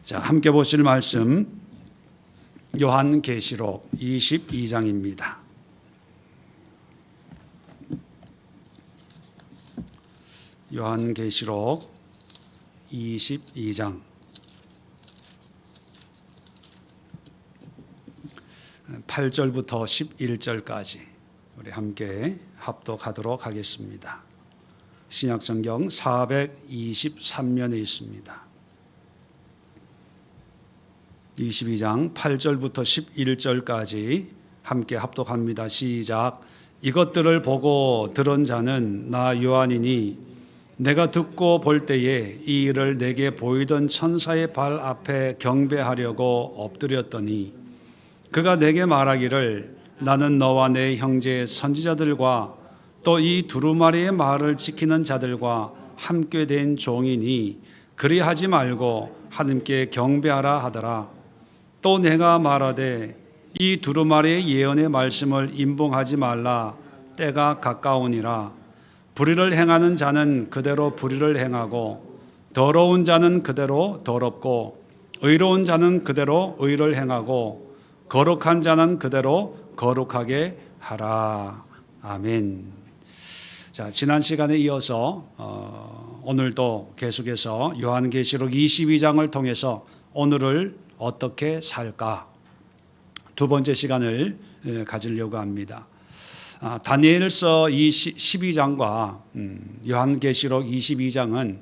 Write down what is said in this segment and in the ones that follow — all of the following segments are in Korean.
자, 함께 보실 말씀 요한계시록 22장입니다. 요한계시록 22장 8절부터 11절까지 우리 함께 합독하도록 하겠습니다. 신약성경 423면에 있습니다. 22장 8절부터 11절까지 함께 합독합니다. 시작. 이것들을 보고 들은 자는 나 요한이니 내가 듣고 볼 때에 이 일을 내게 보이던 천사의 발 앞에 경배하려고 엎드렸더니 그가 내게 말하기를 나는 너와 내 형제 선지자들과 또 이 두루마리의 말을 지키는 자들과 함께 된 종이니 그리하지 말고 하나님께 경배하라 하더라. 또 내가 말하되 이 두루마리의 예언의 말씀을 임봉하지 말라. 때가 가까우니라. 불의를 행하는 자는 그대로 불의를 행하고 더러운 자는 그대로 더럽고 의로운 자는 그대로 의를 행하고 거룩한 자는 그대로 거룩하게 하라. 아멘. 자, 지난 시간에 이어서 오늘도 계속해서 요한계시록 22장을 통해서 오늘을 어떻게 살까? 두 번째 시간을 가지려고 합니다. 다니엘서 12장과 요한계시록 22장은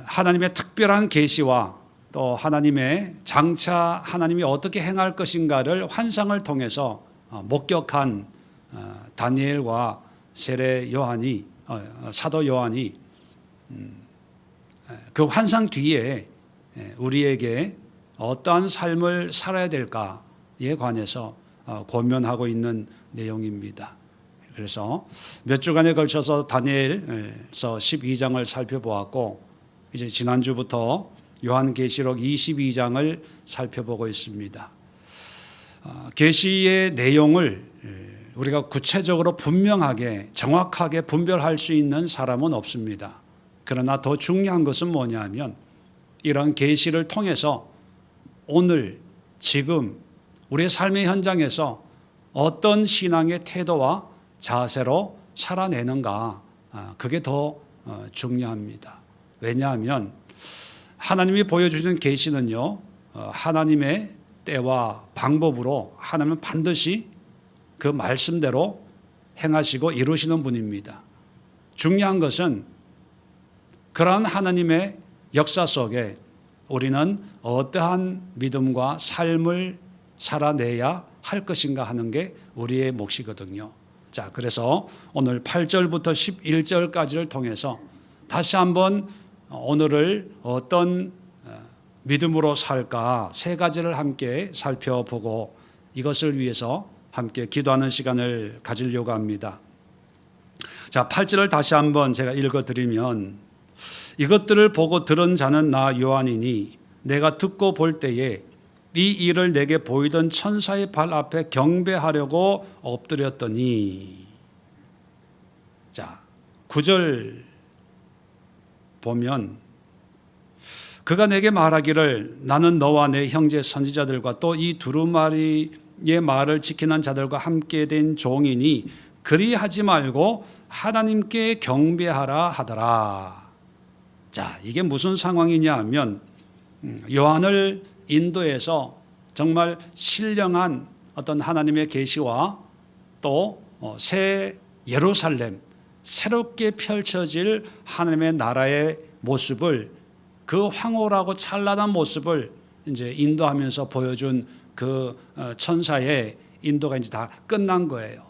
하나님의 특별한 계시와 또 하나님의 장차 하나님이 어떻게 행할 것인가를 환상을 통해서 목격한 다니엘과 세례 요한이 사도 요한이 그 환상 뒤에 우리에게 어떠한 삶을 살아야 될까에 관해서 고민하고 있는 내용입니다. 그래서 몇 주간에 걸쳐서 다니엘서 12장을 살펴보았고 이제 지난주부터 요한계시록 22장을 살펴보고 있습니다. 계시의 내용을 우리가 구체적으로 분명하게 정확하게 분별할 수 있는 사람은 없습니다. 그러나 더 중요한 것은 뭐냐면 이런 계시를 통해서 오늘 지금 우리의 삶의 현장에서 어떤 신앙의 태도와 자세로 살아내는가, 그게 더 중요합니다. 왜냐하면 하나님이 보여주시는 계시는요, 하나님의 때와 방법으로 하나님은 반드시 그 말씀대로 행하시고 이루시는 분입니다. 중요한 것은 그러한 하나님의 역사 속에 우리는 어떠한 믿음과 삶을 살아내야 할 것인가 하는 게 우리의 몫이거든요. 자, 그래서 오늘 8절부터 11절까지를 통해서 다시 한번 오늘을 어떤 믿음으로 살까 세 가지를 함께 살펴보고 이것을 위해서 함께 기도하는 시간을 가지려고 합니다. 자, 8절을 다시 한번 제가 읽어드리면 이것들을 보고 들은 자는 나 요한이니 내가 듣고 볼 때에 이 일을 내게 보이던 천사의 발 앞에 경배하려고 엎드렸더니, 자, 9절 보면 그가 내게 말하기를 나는 너와 내 형제 선지자들과 또 이 두루마리의 말을 지키는 자들과 함께 된 종이니 그리하지 말고 하나님께 경배하라 하더라. 자, 이게 무슨 상황이냐 하면 요한을 인도해서 정말 신령한 어떤 하나님의 계시와 또 새 예루살렘, 새롭게 펼쳐질 하나님의 나라의 모습을, 그 황홀하고 찬란한 모습을 이제 인도하면서 보여준 그 천사의 인도가 이제 다 끝난 거예요.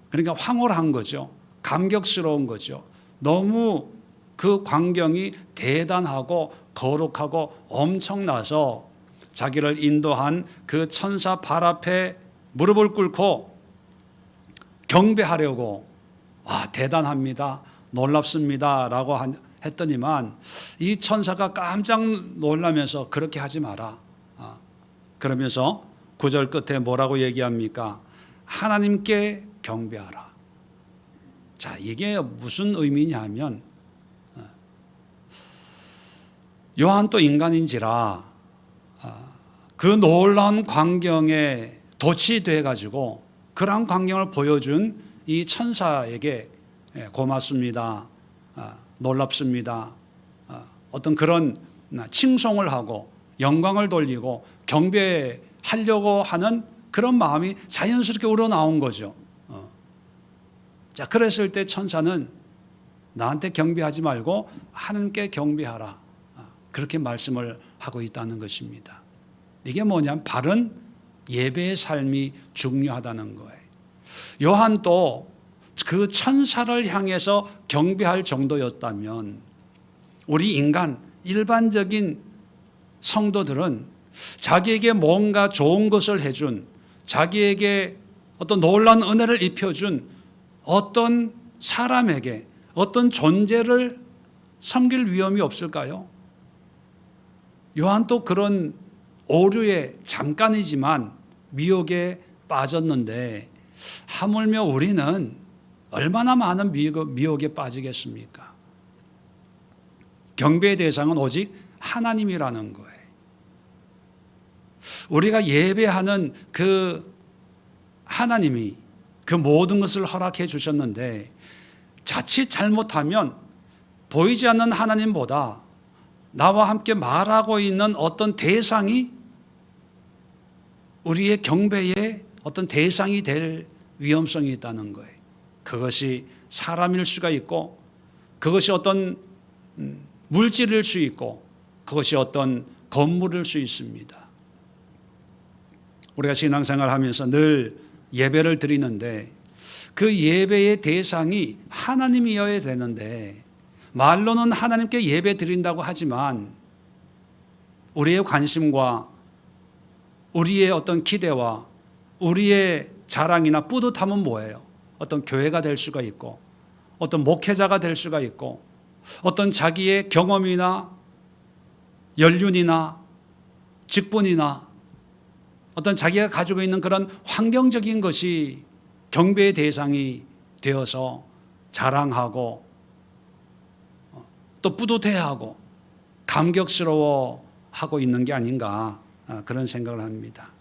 그러니까 황홀한 거죠. 감격스러운 거죠. 너무 그 광경이 대단하고 거룩하고 엄청나서 자기를 인도한 그 천사 발 앞에 무릎을 꿇고 경배하려고, 와, 대단합니다, 놀랍습니다 라고 했더니만 이 천사가 깜짝 놀라면서 그렇게 하지 마라. 그러면서 9절 끝에 뭐라고 얘기합니까? 하나님께 경배하라. 자, 이게 무슨 의미냐 하면 요한 또 인간인지라 그 놀라운 광경에 도취돼 가지고 그러한 광경을 보여준 이 천사에게 고맙습니다, 놀랍습니다, 어떤 그런 칭송을 하고 영광을 돌리고 경배하려고 하는 그런 마음이 자연스럽게 우러나온 거죠. 자, 그랬을 때 천사는 나한테 경배하지 말고 하나님께 경배하라, 그렇게 말씀을 하고 있다는 것입니다. 이게 뭐냐면 바른 예배의 삶이 중요하다는 거예요. 요한도 그 천사를 향해서 경배할 정도였다면 우리 인간 일반적인 성도들은 자기에게 뭔가 좋은 것을 해준, 자기에게 어떤 놀라운 은혜를 입혀준 어떤 사람에게 어떤 존재를 섬길 위험이 없을까요? 요한도 그런 오류에 잠깐이지만 미혹에 빠졌는데 하물며 우리는 얼마나 많은 미혹에 빠지겠습니까? 경배의 대상은 오직 하나님이라는 거예요. 우리가 예배하는 그 하나님이 그 모든 것을 허락해 주셨는데 자칫 잘못하면 보이지 않는 하나님보다 나와 함께 말하고 있는 어떤 대상이 우리의 경배의 어떤 대상이 될 위험성이 있다는 거예요. 그것이 사람일 수가 있고, 그것이 어떤 물질일 수 있고, 그것이 어떤 건물일 수 있습니다. 우리가 신앙생활 하면서 늘 예배를 드리는데 그 예배의 대상이 하나님이어야 되는데 말로는 하나님께 예배 드린다고 하지만 우리의 관심과 우리의 어떤 기대와 우리의 자랑이나 뿌듯함은 뭐예요? 어떤 교회가 될 수가 있고 어떤 목회자가 될 수가 있고 어떤 자기의 경험이나 연륜이나 직분이나 어떤 자기가 가지고 있는 그런 환경적인 것이 경배의 대상이 되어서 자랑하고 또 뿌듯해하고 감격스러워하고 있는 게 아닌가, 그런 생각을 합니다.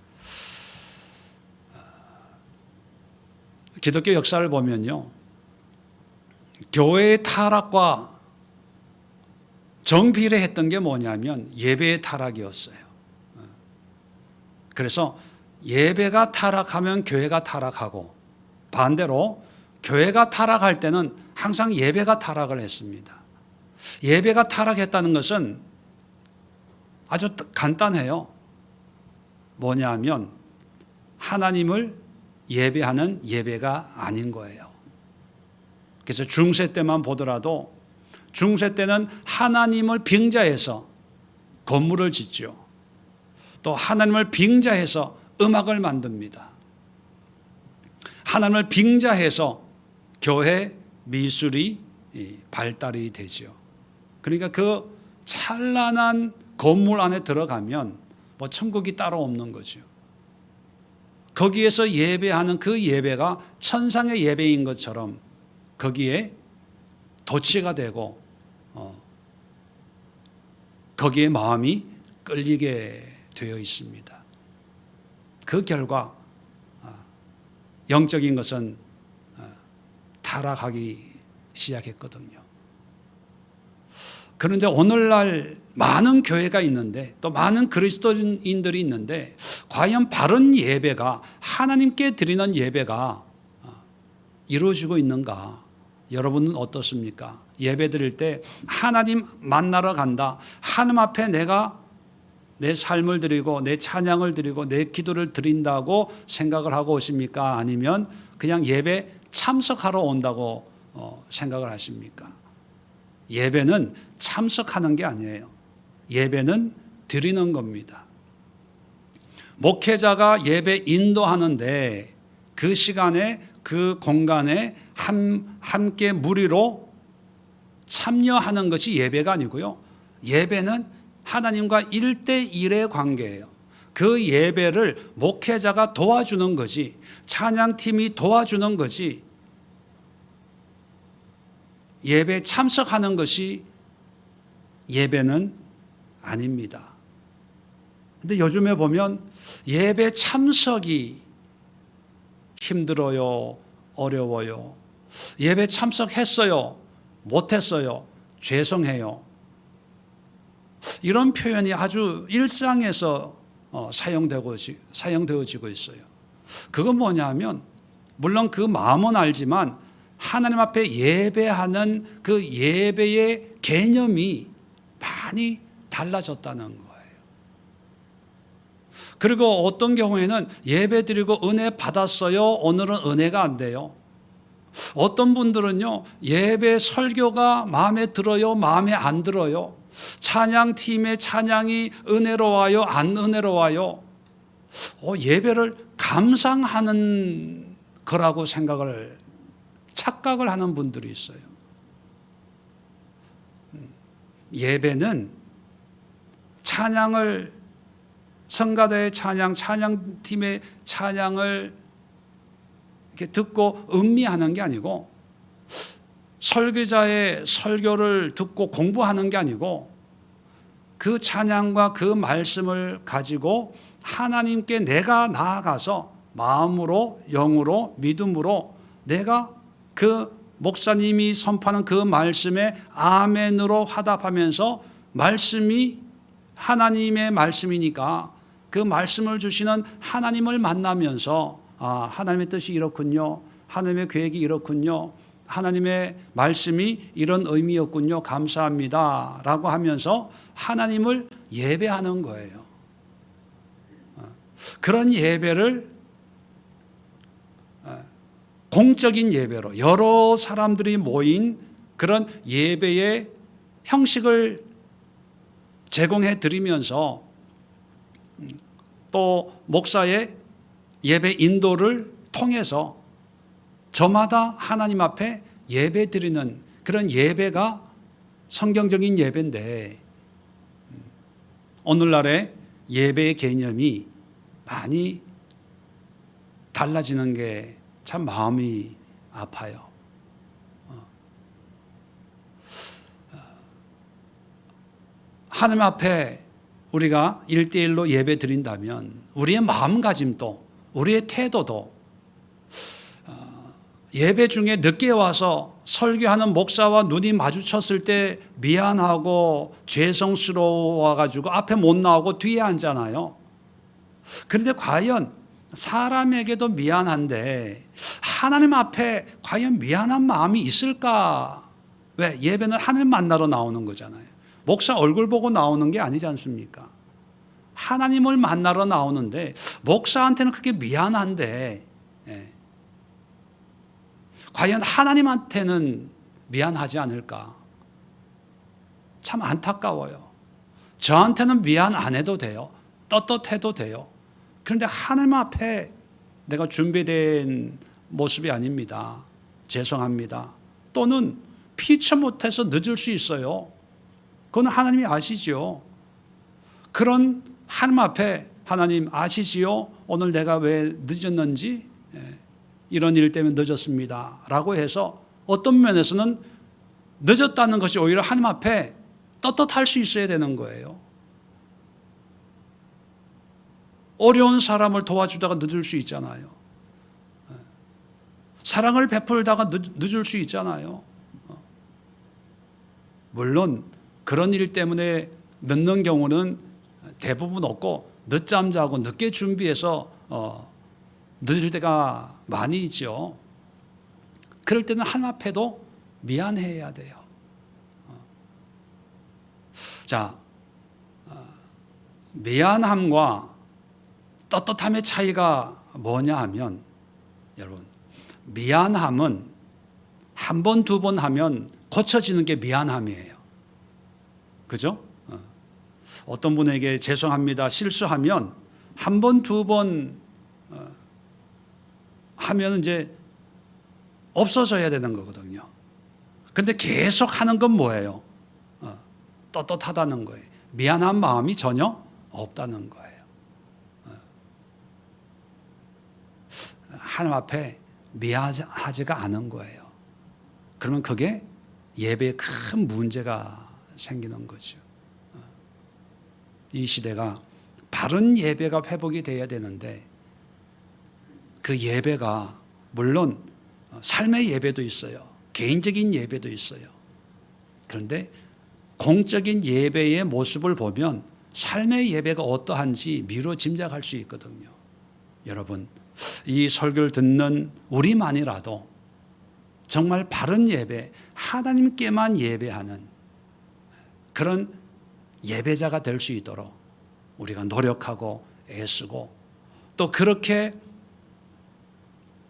기독교 역사를 보면요, 교회의 타락과 정비례했던 게 뭐냐면 예배의 타락이었어요. 그래서 예배가 타락하면 교회가 타락하고 반대로 교회가 타락할 때는 항상 예배가 타락을 했습니다. 예배가 타락했다는 것은 아주 간단해요. 뭐냐 하면 하나님을 예배하는 예배가 아닌 거예요. 그래서 중세 때만 보더라도 중세 때는 하나님을 빙자해서 건물을 짓죠. 또 하나님을 빙자해서 음악을 만듭니다. 하나님을 빙자해서 교회 미술이 발달이 되죠. 그러니까 그 찬란한 건물 안에 들어가면 뭐 천국이 따로 없는 거죠. 거기에서 예배하는 그 예배가 천상의 예배인 것처럼 거기에 도취가 되고 거기에 마음이 끌리게 되어 있습니다. 그 결과 영적인 것은 타락하기 시작했거든요. 그런데 오늘날 많은 교회가 있는데 또 많은 그리스도인들이 있는데 과연 바른 예배가, 하나님께 드리는 예배가 이루어지고 있는가? 여러분은 어떻습니까? 예배 드릴 때 하나님 만나러 간다, 하나님 앞에 내가 내 삶을 드리고 내 찬양을 드리고 내 기도를 드린다고 생각을 하고 오십니까? 아니면 그냥 예배 참석하러 온다고 생각을 하십니까? 예배는 참석하는 게 아니에요. 예배는 드리는 겁니다. 목회자가 예배 인도하는데 그 시간에 그 공간에 함께 무리로 참여하는 것이 예배가 아니고요. 예배는 하나님과 1대1의 관계예요. 그 예배를 목회자가 도와주는 거지, 찬양팀이 도와주는 거지, 예배에 참석하는 것이 예배는 아닙니다. 근데 요즘에 보면 예배 참석이 힘들어요, 어려워요. 예배 참석했어요, 못했어요, 죄송해요. 이런 표현이 아주 일상에서 사용되어지고 있어요. 그건 뭐냐면, 물론 그 마음은 알지만 하나님 앞에 예배하는 그 예배의 개념이 많이 달라졌다는 거예요. 그리고 어떤 경우에는 예배 드리고 은혜 받았어요, 오늘은 은혜가 안 돼요. 어떤 분들은요, 예배 설교가 마음에 들어요, 마음에 안 들어요. 찬양팀의 찬양이 은혜로워요, 안 은혜로워요. 예배를 감상하는 거라고 착각을 하는 분들이 있어요. 예배는 찬양을, 성가대의 찬양, 찬양팀의 찬양을 이렇게 듣고 음미하는 게 아니고, 설교자의 설교를 듣고 공부하는 게 아니고, 그 찬양과 그 말씀을 가지고 하나님께 내가 나아가서 마음으로, 영으로, 믿음으로 내가 그 목사님이 선포하는 그 말씀에 아멘으로 화답하면서, 말씀이 하나님의 말씀이니까 그 말씀을 주시는 하나님을 만나면서, 하나님의 뜻이 이렇군요, 하나님의 계획이 이렇군요, 하나님의 말씀이 이런 의미였군요, 감사합니다 라고 하면서 하나님을 예배하는 거예요. 그런 예배를 공적인 예배로, 여러 사람들이 모인 그런 예배의 형식을 제공해 드리면서, 또 목사의 예배 인도를 통해서 저마다 하나님 앞에 예배 드리는 그런 예배가 성경적인 예배인데, 오늘날의 예배의 개념이 많이 달라지는 게 참 마음이 아파요. 하나님 앞에 우리가 1대1로 예배 드린다면 우리의 마음가짐도, 우리의 태도도, 예배 중에 늦게 와서 설교하는 목사와 눈이 마주쳤을 때 미안하고 죄송스러워가지고 앞에 못 나오고 뒤에 앉잖아요. 그런데 과연 사람에게도 미안한데 하나님 앞에 과연 미안한 마음이 있을까? 왜? 예배는 하나님 만나러 나오는 거잖아요. 목사 얼굴 보고 나오는 게 아니지 않습니까? 하나님을 만나러 나오는데 목사한테는 그렇게 미안한데, 과연 하나님한테는 미안하지 않을까? 참 안타까워요. 저한테는 미안 안 해도 돼요. 떳떳해도 돼요. 그런데 하나님 앞에 내가 준비된 모습이 아닙니다, 죄송합니다, 또는 피처 못해서 늦을 수 있어요. 그건 하나님이 아시죠. 그런 하나님 앞에, 하나님 아시지요? 오늘 내가 왜 늦었는지, 이런 일 때문에 늦었습니다 라고 해서 어떤 면에서는 늦었다는 것이 오히려 하나님 앞에 떳떳할 수 있어야 되는 거예요. 어려운 사람을 도와주다가 늦을 수 있잖아요. 사랑을 베풀다가 늦을 수 있잖아요. 물론 그런 일 때문에 늦는 경우는 대부분 없고, 늦잠 자고 늦게 준비해서 늦을 때가 많이 있죠. 그럴 때는 하나님 앞에도 미안해야 돼요. 자, 미안함과 떳떳함의 차이가 뭐냐 하면, 여러분, 미안함은 한 번, 두 번 하면 고쳐지는 게 미안함이에요. 그죠? 어떤 분에게 죄송합니다, 실수하면 한 번, 두 번 하면 이제 없어져야 되는 거거든요. 그런데 계속 하는 건 뭐예요? 떳떳하다는 거예요. 미안한 마음이 전혀 없다는 거예요. 하나님 앞에 미안하지가 않은 거예요. 그러면 그게 예배에 큰 문제가 생기는 거죠. 이 시대가 바른 예배가 회복이 돼야 되는데 그 예배가 물론 삶의 예배도 있어요. 개인적인 예배도 있어요. 그런데 공적인 예배의 모습을 보면 삶의 예배가 어떠한지 미루어 짐작할 수 있거든요. 여러분, 이 설교를 듣는 우리만이라도 정말 바른 예배, 하나님께만 예배하는 그런 예배자가 될 수 있도록 우리가 노력하고 애쓰고, 또 그렇게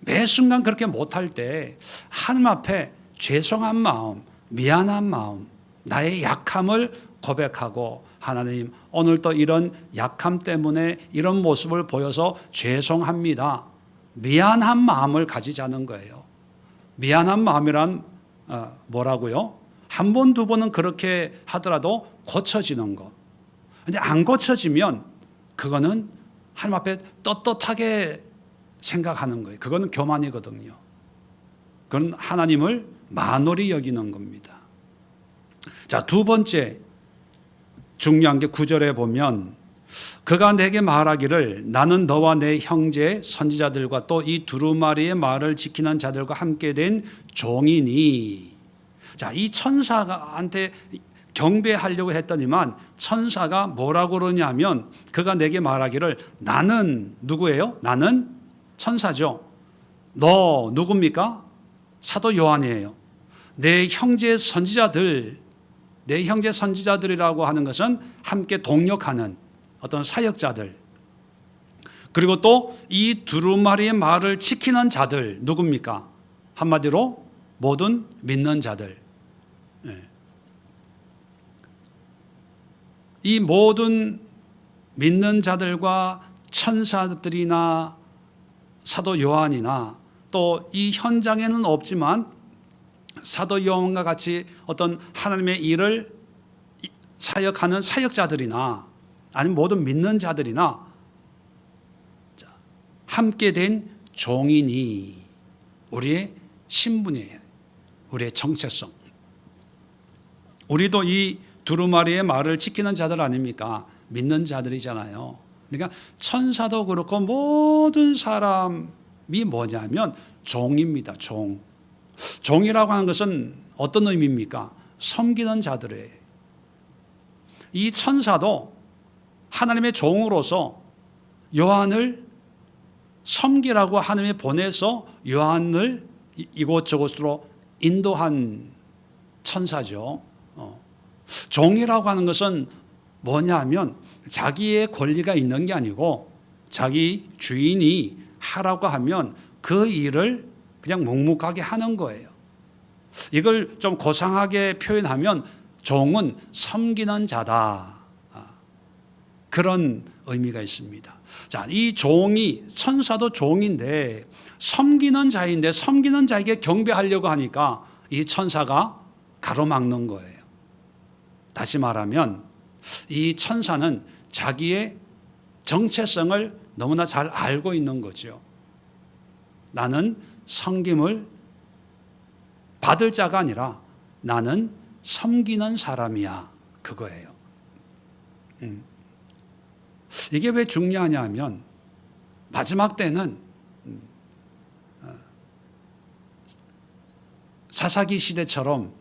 매 순간 그렇게 못할 때 하나님 앞에 죄송한 마음, 미안한 마음, 나의 약함을 고백하고, 하나님 오늘 또 이런 약함 때문에 이런 모습을 보여서 죄송합니다, 미안한 마음을 가지자는 거예요. 미안한 마음이란 뭐라고요? 한 번, 두 번은 그렇게 하더라도 고쳐지는 것. 근데 안 고쳐지면 그거는 하나님 앞에 떳떳하게 생각하는 거예요. 그거는 교만이거든요. 그건 하나님을 만홀히 여기는 겁니다. 자, 두 번째 중요한 게 9절에 보면 그가 내게 말하기를 나는 너와 내 형제 선지자들과 또 이 두루마리의 말을 지키는 자들과 함께 된 종이니. 자, 이 천사한테 경배하려고 했더니만 천사가 뭐라고 그러냐면 그가 내게 말하기를 나는 누구예요? 나는 천사죠. 너 누굽니까? 사도 요한이에요. 내 형제 선지자들, 내 형제 선지자들이라고 하는 것은 함께 동역하는 어떤 사역자들, 그리고 또 이 두루마리의 말을 지키는 자들 누굽니까? 한마디로 모든 믿는 자들. 이 모든 믿는 자들과 천사들이나 사도 요한이나 또 이 현장에는 없지만 사도 요한과 같이 어떤 하나님의 일을 사역하는 사역자들이나 아니면 모든 믿는 자들이나 함께 된 종이니, 우리의 신분이에요. 우리의 정체성. 우리도 이 두루마리의 말을 지키는 자들 아닙니까? 믿는 자들이잖아요. 그러니까 천사도 그렇고 모든 사람이 뭐냐면 종입니다. 종. 종이라고 하는 것은 어떤 의미입니까? 섬기는 자들이에요. 이 천사도 하나님의 종으로서 요한을 섬기라고 하나님이 보내서 요한을 이곳저곳으로 인도한 천사죠. 종이라고 하는 것은 뭐냐 하면 자기의 권리가 있는 게 아니고 자기 주인이 하라고 하면 그 일을 그냥 묵묵하게 하는 거예요. 이걸 좀 고상하게 표현하면 종은 섬기는 자다, 그런 의미가 있습니다. 자, 이 종이, 천사도 종인데 섬기는 자인데 섬기는 자에게 경배하려고 하니까 이 천사가 가로막는 거예요. 다시 말하면 이 천사는 자기의 정체성을 너무나 잘 알고 있는 거죠. 나는 섬김을 받을 자가 아니라 나는 섬기는 사람이야, 그거예요. 이게 왜 중요하냐 하면 마지막 때는 사사기 시대처럼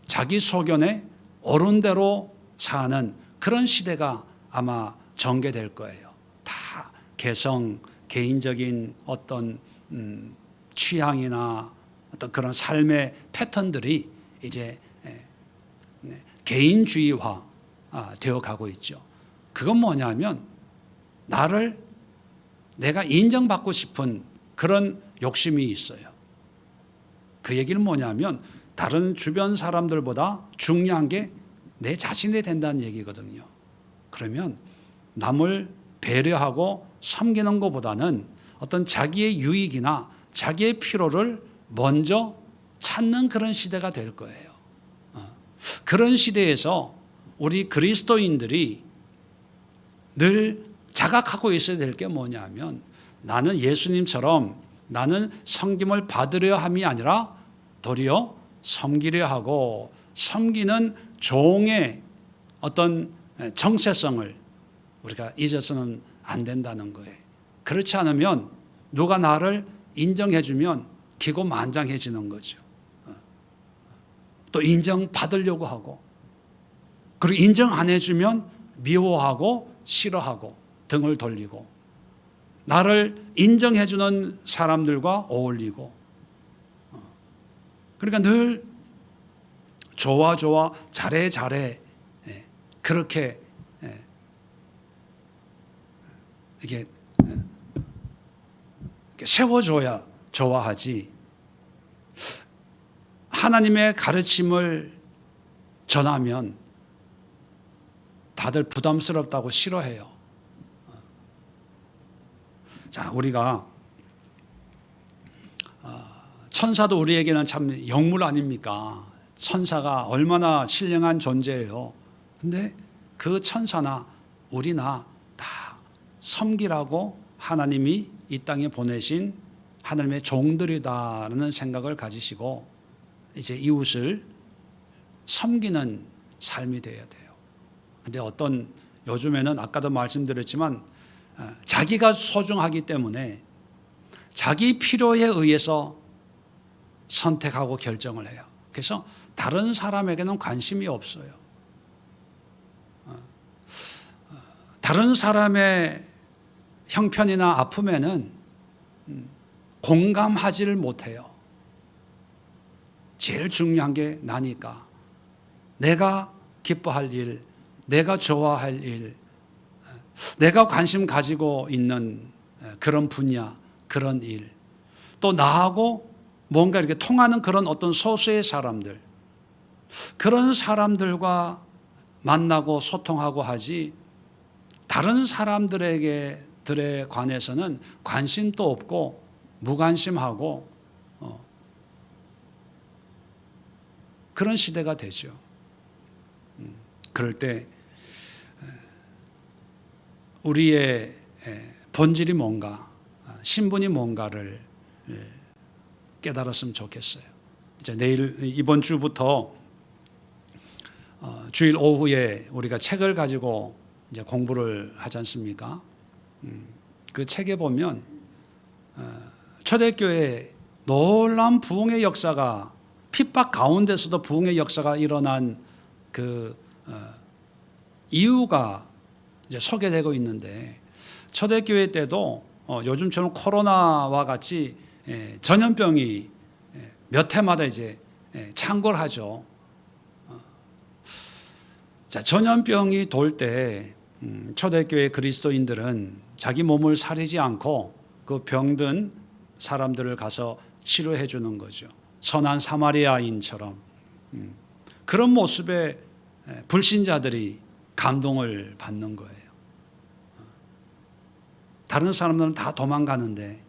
자기 소견에 옳은 대로 사는 그런 시대가 아마 전개될 거예요. 다 개성, 개인적인 어떤 취향이나 어떤 그런 삶의 패턴들이 이제 개인주의화 되어 가고 있죠. 그건 뭐냐면 나를 내가 인정받고 싶은 그런 욕심이 있어요. 그 얘기는 뭐냐면 다른 주변 사람들보다 중요한 게 내 자신이 된다는 얘기거든요. 그러면 남을 배려하고 섬기는 것보다는 어떤 자기의 유익이나 자기의 필요를 먼저 찾는 그런 시대가 될 거예요. 그런 시대에서 우리 그리스도인들이 늘 자각하고 있어야 될 게 뭐냐면 나는 예수님처럼 나는 섬김을 받으려 함이 아니라 도리어 섬기려 하고 섬기는 종의 어떤 정체성을 우리가 잊어서는 안 된다는 거예요. 그렇지 않으면 누가 나를 인정해주면 기고만장해지는 거죠. 또 인정받으려고 하고, 그리고 인정 안 해주면 미워하고 싫어하고 등을 돌리고, 나를 인정해주는 사람들과 어울리고, 그러니까 늘 좋아 잘해 그렇게 이게 세워줘야 좋아하지, 하나님의 가르침을 전하면 다들 부담스럽다고 싫어해요. 자, 우리가 천사도 우리에게는 참 영물 아닙니까? 천사가 얼마나 신령한 존재예요. 근데 그 천사나 우리나 다 섬기라고 하나님이 이 땅에 보내신 하나님의 종들이다라는 생각을 가지시고 이제 이웃을 섬기는 삶이 되어야 돼요. 근데 어떤 요즘에는 아까도 말씀드렸지만 자기가 소중하기 때문에 자기 필요에 의해서 선택하고 결정을 해요. 그래서 다른 사람에게는 관심이 없어요. 다른 사람의 형편이나 아픔에는 공감하지를 못해요. 제일 중요한 게 나니까. 내가 기뻐할 일, 내가 좋아할 일, 내가 관심 가지고 있는 그런 분야, 그런 일, 또 나하고 뭔가 이렇게 통하는 그런 어떤 소수의 사람들, 그런 사람들과 만나고 소통하고 하지, 다른 사람들에 관해서는 관심도 없고 무관심하고 그런 시대가 되죠. 그럴 때 우리의 본질이 뭔가, 신분이 뭔가를 깨달았으면 좋겠어요. 이제 이번 주부터 주일 오후에 우리가 책을 가지고 이제 공부를 하지 않습니까? 그 책에 보면 초대교회 놀라운 부흥의 역사가, 핍박 가운데서도 부흥의 역사가 일어난 그 이유가 이제 소개되고 있는데, 초대교회 때도 요즘처럼 코로나와 같이 전염병이 몇 해마다 이제 창궐 하죠. 자, 전염병이 돌 때 초대교회 그리스도인들은 자기 몸을 사리지 않고 그 병든 사람들을 가서 치료해 주는 거죠. 선한 사마리아인처럼. 그런 모습에 불신자들이 감동을 받는 거예요. 다른 사람들은 다 도망가는데,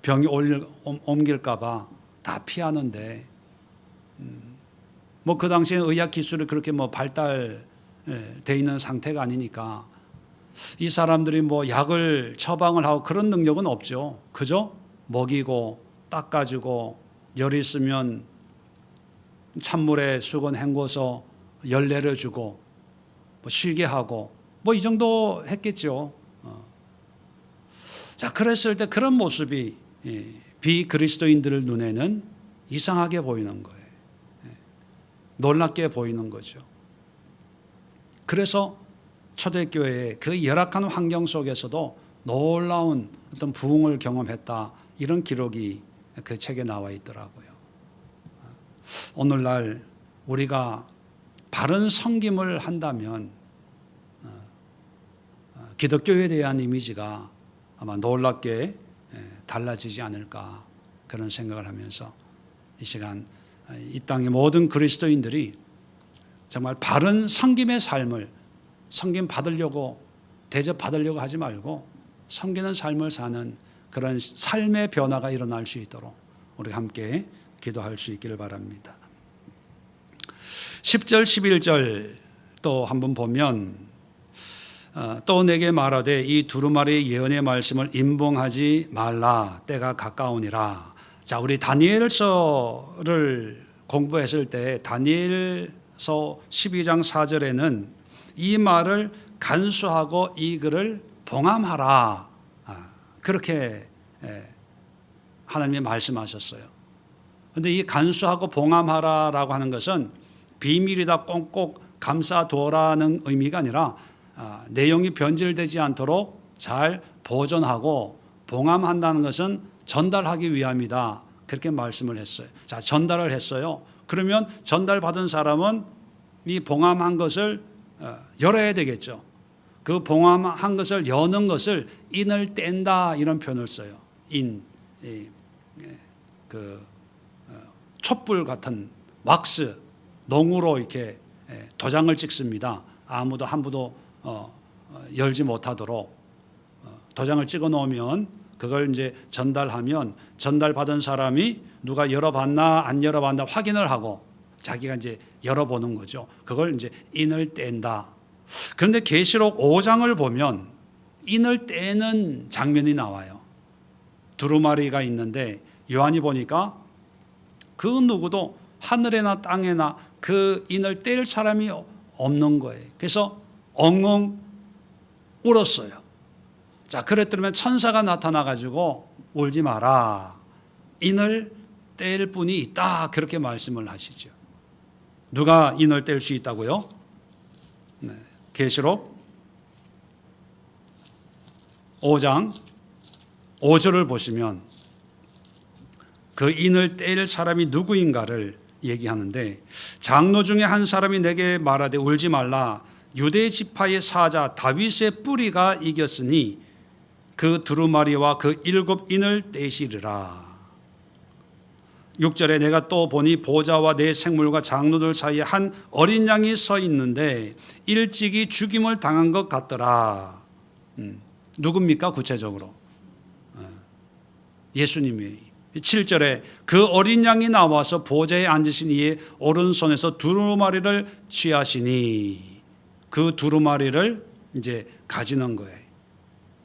병이 옮길까 봐 다 피하는데, 뭐 그 당시에 의학 기술이 그렇게 뭐 발달돼 있는 상태가 아니니까 이 사람들이 뭐 약을 처방을 하고 그런 능력은 없죠. 그죠? 먹이고 닦아주고, 열 있으면 찬물에 수건 헹궈서 열 내려주고, 뭐 쉬게 하고, 뭐 이 정도 했겠죠. 자, 그랬을 때 그런 모습이 비그리스도인들 눈에는 이상하게 보이는 거예요. 놀랍게 보이는 거죠. 그래서 초대교회의 그 열악한 환경 속에서도 놀라운 어떤 부흥을 경험했다, 이런 기록이 그 책에 나와 있더라고요. 오늘날 우리가 바른 섬김을 한다면 기독교에 대한 이미지가 아마 놀랍게 달라지지 않을까, 그런 생각을 하면서 이 시간 이 땅의 모든 그리스도인들이 정말 바른 섬김의 삶을, 섬김 받으려고 대접 받으려고 하지 말고 섬기는 삶을 사는 그런 삶의 변화가 일어날 수 있도록 우리 함께 기도할 수 있기를 바랍니다. 10절 11절 또 한번 보면, 또 내게 말하되 이 두루마리 예언의 말씀을 임봉하지 말라, 때가 가까우니라. 자, 우리 다니엘서를 공부했을 때 다니엘서 12장 4절에는 이 말을 간수하고 이 글을 봉함하라. 그렇게 하나님이 말씀하셨어요. 그런데 이 간수하고 봉함하라라고 하는 것은 비밀이다 꽁꼭 감싸두라는 의미가 아니라 내용이 변질되지 않도록 잘 보존하고 봉함한다는 것은 전달하기 위함이다. 그렇게 말씀을 했어요. 자, 전달을 했어요. 그러면 전달받은 사람은 이 봉함한 것을 열어야 되겠죠. 그 봉함한 것을 여는 것을 인을 뗀다 이런 표현을 써요. 인, 촛불 같은 왁스, 농으로 이렇게 도장을 찍습니다. 아무도 한부도 열지 못하도록 도장을 찍어 놓으면 그걸 이제 전달하면 전달받은 사람이 누가 열어봤나 안 열어봤나 확인을 하고 자기가 이제 열어보는 거죠. 그걸 이제 인을 뗀다. 그런데 계시록 5장을 보면 인을 떼는 장면이 나와요. 두루마리가 있는데 요한이 보니까 그 누구도 하늘에나 땅에나 그 인을 뗄 사람이 없는 거예요. 그래서 엉엉 울었어요. 자, 그랬더니 천사가 나타나가지고 울지 마라. 인을 뗄 분이 있다. 그렇게 말씀을 하시죠. 누가 인을 뗄 수 있다고요? 네. 계시록 5장 5절을 보시면 그 인을 뗄 사람이 누구인가를 얘기하는데 장로 중에 한 사람이 내게 말하되 울지 말라. 유대 지파의 사자 다윗의 뿌리가 이겼으니 그 두루마리와 그 7 인을 떼시리라. 6절에 내가 또 보니 보좌와 내 생물과 장로들 사이에 한 어린 양이 서 있는데 일찍이 죽임을 당한 것 같더라. 누굽니까 구체적으로? 예수님이. 7절에 그 어린 양이 나와서 보좌에 앉으신 이의 오른손에서 두루마리를 취하시니 그 두루마리를 이제 가지는 거예요.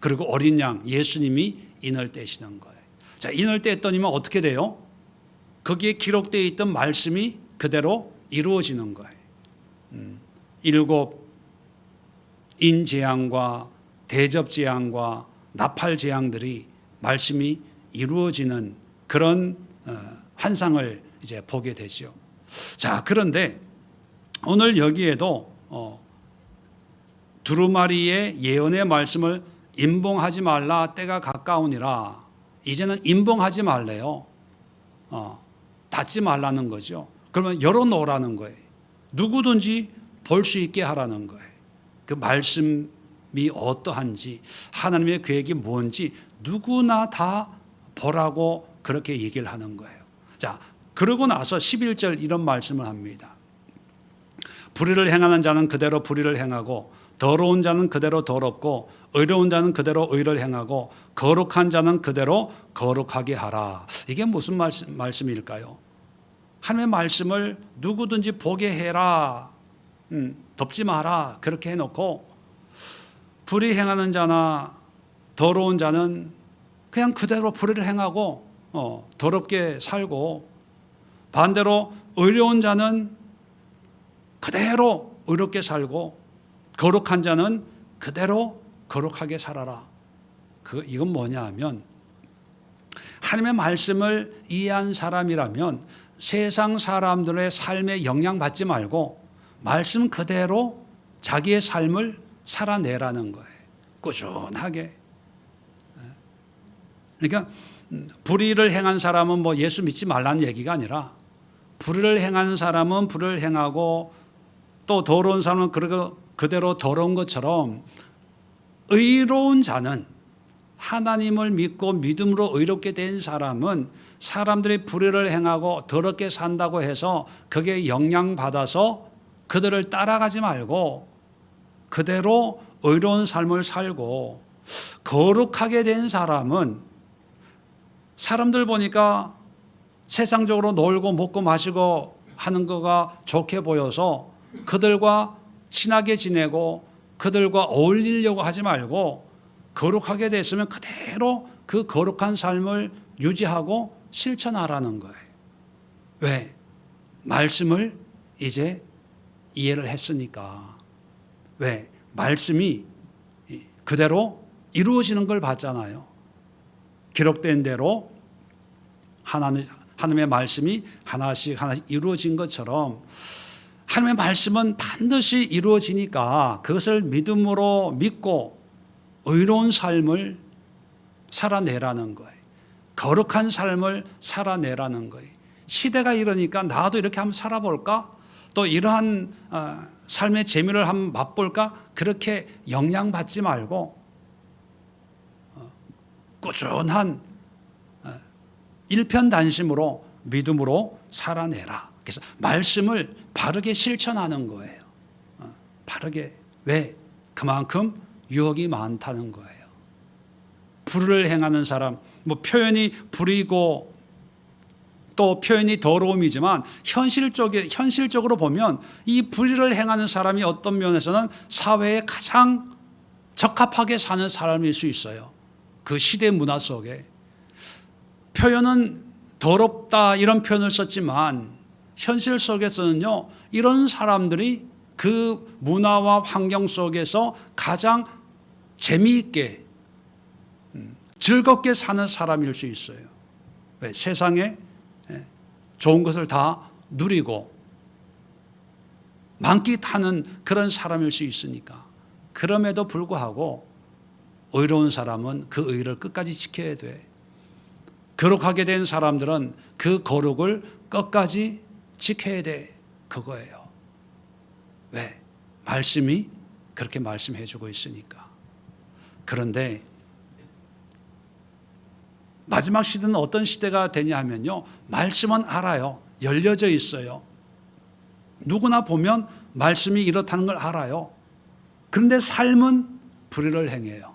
그리고 어린 양 예수님이 인을 떼시는 거예요. 자, 인을 떼었더니만 어떻게 돼요? 거기에 기록되어 있던 말씀이 그대로 이루어지는 거예요. 7 인재앙과 대접재앙과 나팔재앙들이 말씀이 이루어지는 그런 환상을 이제 보게 되죠. 자, 그런데 오늘 여기에도 두루마리의 예언의 말씀을 임봉하지 말라 때가 가까우니라. 이제는 임봉하지 말래요. 닫지 말라는 거죠. 그러면 열어놓으라는 거예요. 누구든지 볼 수 있게 하라는 거예요. 그 말씀이 어떠한지 하나님의 계획이 뭔지 누구나 다 보라고 그렇게 얘기를 하는 거예요. 자, 그러고 나서 11절 이런 말씀을 합니다. 불의를 행하는 자는 그대로 불의를 행하고 더러운 자는 그대로 더럽고 의로운 자는 그대로 의를 행하고 거룩한 자는 그대로 거룩하게 하라. 이게 무슨 말씀일까요? 하나님의 말씀을 누구든지 보게 해라. 덮지 마라. 그렇게 해놓고 불의 행하는 자나 더러운 자는 그냥 그대로 불의를 행하고 더럽게 살고 반대로 의로운 자는 그대로 의롭게 살고 거룩한 자는 그대로 거룩하게 살아라. 이건 뭐냐 하면 하나님의 말씀을 이해한 사람이라면 세상 사람들의 삶에 영향받지 말고 말씀 그대로 자기의 삶을 살아내라는 거예요. 꾸준하게. 그러니까 불의를 행한 사람은 뭐 예수 믿지 말라는 얘기가 아니라 불의를 행하는 사람은 불의를 행하고 또 더러운 사람은 그대로 더러운 것처럼 의로운 자는 하나님을 믿고 믿음으로 의롭게 된 사람은 사람들이 불의를 행하고 더럽게 산다고 해서 그게 영향받아서 그들을 따라가지 말고 그대로 의로운 삶을 살고 거룩하게 된 사람은 사람들 보니까 세상적으로 놀고 먹고 마시고 하는 거가 좋게 보여서 그들과 친하게 지내고 그들과 어울리려고 하지 말고 거룩하게 됐으면 그대로 그 거룩한 삶을 유지하고 실천하라는 거예요. 왜? 말씀을 이제 이해를 했으니까. 왜? 말씀이 그대로 이루어지는 걸 봤잖아요. 기록된 대로 하나님의 말씀이 하나씩 이루어진 것처럼 하나님의 말씀은 반드시 이루어지니까 그것을 믿음으로 믿고 의로운 삶을 살아내라는 거예요. 거룩한 삶을 살아내라는 거예요. 시대가 이러니까 나도 이렇게 한번 살아볼까? 또 이러한 삶의 재미를 한번 맛볼까? 그렇게 영향받지 말고 꾸준한 일편단심으로 믿음으로 살아내라. 그래서 말씀을 바르게 실천하는 거예요. 바르게. 왜? 그만큼 유혹이 많다는 거예요. 불을 행하는 사람, 뭐 표현이 불이고 또 표현이 더러움이지만 현실적으로 보면 이 불의를 행하는 사람이 어떤 면에서는 사회에 가장 적합하게 사는 사람일 수 있어요. 그 시대 문화 속에. 표현은 더럽다 이런 표현을 썼지만 현실 속에서는요, 이런 사람들이 그 문화와 환경 속에서 가장 재미있게 즐겁게 사는 사람일 수 있어요. 왜? 세상에 좋은 것을 다 누리고 만끽하는 그런 사람일 수 있으니까. 그럼에도 불구하고 의로운 사람은 그 의를 끝까지 지켜야 돼. 거룩하게 된 사람들은 그 거룩을 끝까지 지켜야 돼. 그거예요. 왜? 말씀이 그렇게 말씀해 주고 있으니까. 그런데 마지막 시대는 어떤 시대가 되냐 하면요, 말씀은 알아요. 열려져 있어요. 누구나 보면 말씀이 이렇다는 걸 알아요. 그런데 삶은 불의를 행해요.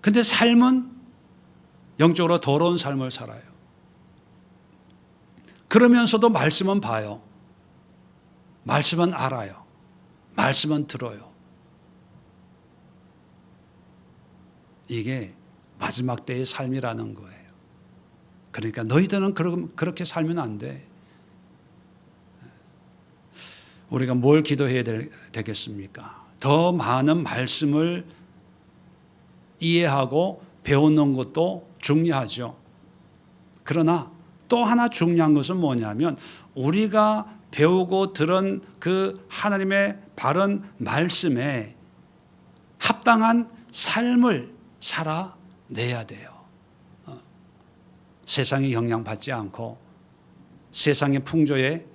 그런데 삶은 영적으로 더러운 삶을 살아요. 그러면서도 말씀은 봐요. 말씀은 알아요. 말씀은 들어요. 이게 마지막 때의 삶이라는 거예요. 그러니까 너희들은 그렇게 살면 안 돼. 우리가 뭘 기도해야 되겠습니까? 더 많은 말씀을 이해하고 배우는 것도 중요하죠. 그러나 또 하나 중요한 것은 뭐냐면 우리가 배우고 들은 그 하나님의 바른 말씀에 합당한 삶을 살아내야 돼요. 세상에 영향받지 않고 세상의 풍조에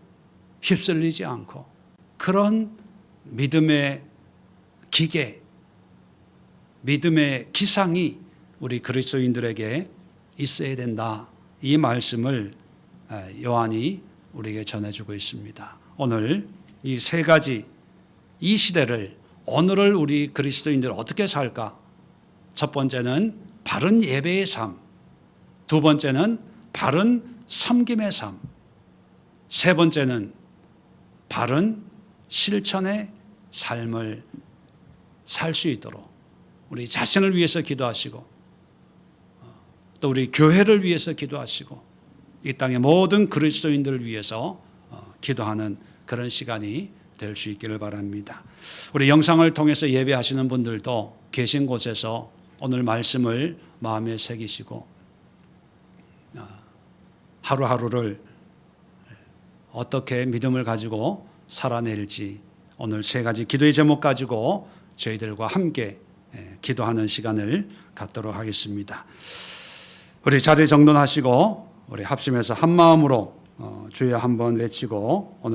휩쓸리지 않고 그런 믿음의 기계, 믿음의 기상이 우리 그리스도인들에게 있어야 된다. 이 말씀을 요한이 우리에게 전해주고 있습니다. 오늘 이 세 가지, 이 시대를, 오늘을 우리 그리스도인들 어떻게 살까? 첫 번째는 바른 예배의 삶, 두 번째는 바른 섬김의 삶, 세 번째는 바른 실천의 삶을 살 수 있도록 우리 자신을 위해서 기도하시고 또 우리 교회를 위해서 기도하시고 이 땅의 모든 그리스도인들을 위해서 기도하는 그런 시간이 될 수 있기를 바랍니다. 우리 영상을 통해서 예배하시는 분들도 계신 곳에서 오늘 말씀을 마음에 새기시고 하루하루를 어떻게 믿음을 가지고 살아낼지 오늘 세 가지 기도의 제목 가지고 저희들과 함께 기도하는 시간을 갖도록 하겠습니다. 우리 자리 정돈하시고 우리 합심해서 한 마음으로 주여 한번 외치고 오늘